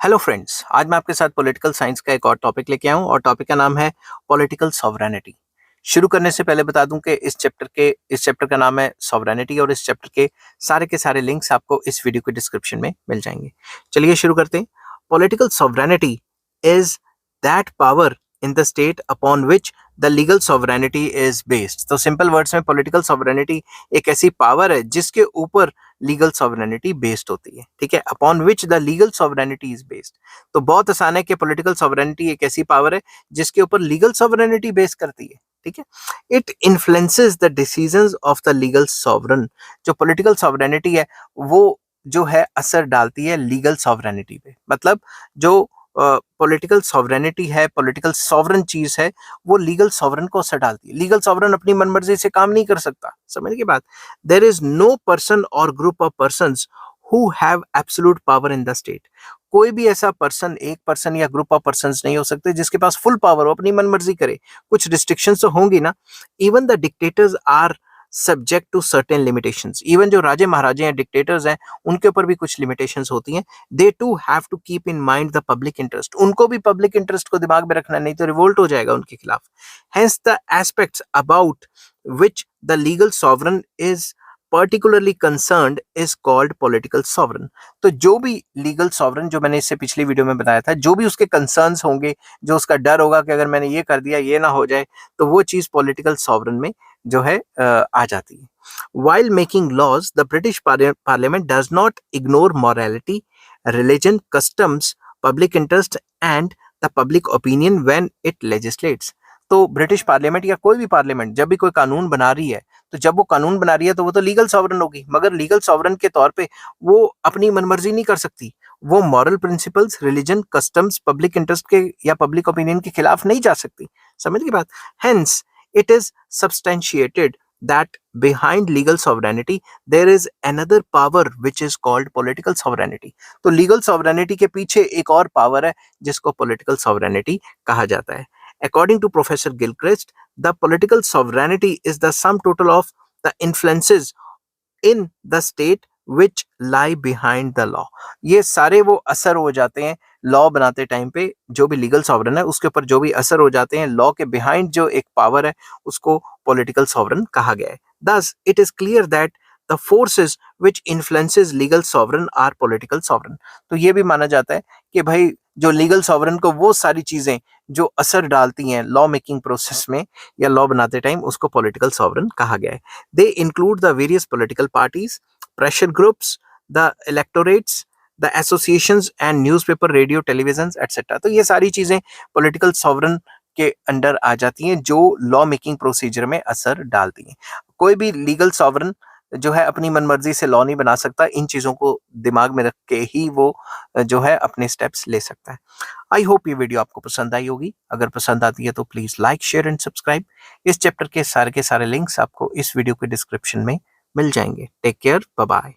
Hello friends, आज मैं आपके साथ पॉलिटिकल साइंस का एक और टॉपिक लेके आया हूँ और टॉपिक का नाम है पॉलिटिकल सॉवरेनिटी। शुरू करने से पहले बता दूं कि इस चैप्टर का नाम है सॉवरेनिटी और इस चैप्टर के सारे लिंक्स आपको इस वीडियो के डिस्क्रिप्शन में मिल जाएंगे। चलिए शुरू करते हैं। Political sovereignty is that power in the state upon which the legal sovereignty is based. तो सिंपल वर्ड्स में पॉलिटिकल सॉवरेनिटी एक ऐसी पावर है जिसके ऊपर लीगल सॉवरेनिटी बेस्ड होती है। ठीक है, upon which the legal sovereignty is based. तो बहुत आसान है कि पॉलिटिकल सॉवरेनिटी एक ऐसी पावर है जिसके ऊपर लीगल सॉवरेनिटी बेस करती है। ठीक है, it influences the decisions of the legal sovereign. जो पॉलिटिकल सॉवरेनिटी है वो जो है असर डालती है लीगल सॉवरेनिटी पे। मतलब जो पॉलिटिकल सॉवरेनिटी है, पॉलिटिकल सॉवरन चीज है, वो लीगल सॉवरन को असर डालती है। लीगल सॉवरन अपनी मनमर्जी से काम नहीं कर सकता। समझने की बात। देयर इज नो पर्सन और group of persons who have absolute power in the state. कोई भी ऐसा पर्सन, एक पर्सन या ग्रुप ऑफ पर्संस नहीं हो सकते जिसके पास फुल पावर हो, अपनी मनमर्जी करे। कुछ रिस्ट्रिक्शंस तो होंगी ना। Even the dictators are subject to certain limitations. Even जो राजे महाराजे हैं, डिक्टेटर्स हैं, उनके ऊपर भी कुछ लिमिटेशंस होती हैं। They to have to keep in mind the public interest. उनको भी पब्लिक इंटरेस्ट को दिमाग में रखना, नहीं तो रिवोल्ट हो जाएगा उनके खिलाफ। Hence the aspects about which the legal sovereign is particularly concerned is called political sovereign। तो जो भी लीगल सॉवरन, जो मैंने इससे पिछली वीडियो में बताया था, जो भी उसके कंसर्न्स होंगे, जो उसका डर होगा कि अगर मैंने ये कर दिया ये ना हो जाए, तो वो चीज पॉलिटिकल सॉवरन में जो है आ जाती है। While making laws, the British Parliament does not ignore morality, religion, customs, public interest and the public opinion when it legislates। तो ब्रिटिश पार्लियामेंट या कोई भी पार्लियामेंट जब भी कोई कानून बना रही है, तो जब वो कानून बना रही है तो वो तो लीगल सॉवरन होगी, मगर लीगल सॉवरन के तौर पे वो अपनी मनमर्जी नहीं कर सकती। वो moral principles, religion, customs, public interest के या पब्लिक ओपिनियन के खिलाफ नहीं जा सकती। समझ की बात। Hence it is substantiated that behind legal sovereignty there is another power which is called political sovereignty। तो legal sovereignty के पीछे एक और पावर है जिसको political sovereignty कहा जाता है। According to Professor Gilchrist, the political sovereignty is the sum total of the influences in the state which lie behind the law। ये सारे वो असर हो जाते हैं लॉ बनाते टाइम पे। जो भी लीगल सॉवरन है उसके ऊपर जो भी असर हो जाते हैं लॉ के बिहाइंड, जो एक पावर है, उसको पॉलिटिकल सॉवरन कहा गया है। Thus, it is clear that the forces which influences legal sovereign are political sovereign। तो ये भी माना जाता है कि भाई जो लीगल सॉवरन को वो सारी चीजें जो असर डालती हैं लॉ मेकिंग प्रोसेस में या लॉ बनाते टाइम, उसको पॉलिटिकल सॉवरन कहा गया है। They include the various political parties, pressure groups, the electorates, the associations and newspaper, radio, television etcetera. तो ये सारी चीजें पॉलिटिकल सॉवरन के अंडर आ जाती हैं जो लॉ मेकिंग प्रोसीजर में असर डालती हैं। कोई भी लीगल सॉवरन जो है अपनी मनमर्जी से लॉ नहीं बना सकता। इन चीजों को दिमाग में रख के ही वो जो है अपने स्टेप्स ले सकता है। आई होप ये वीडियो आपको पसंद आई होगी। अगर पसंद आती है तो please like, share and subscribe. इस चैप्टर के सारे लिंक्स आपको इस वीडियो के डिस्क्रिप्शन में मिल जाएंगे। Take care, bye bye.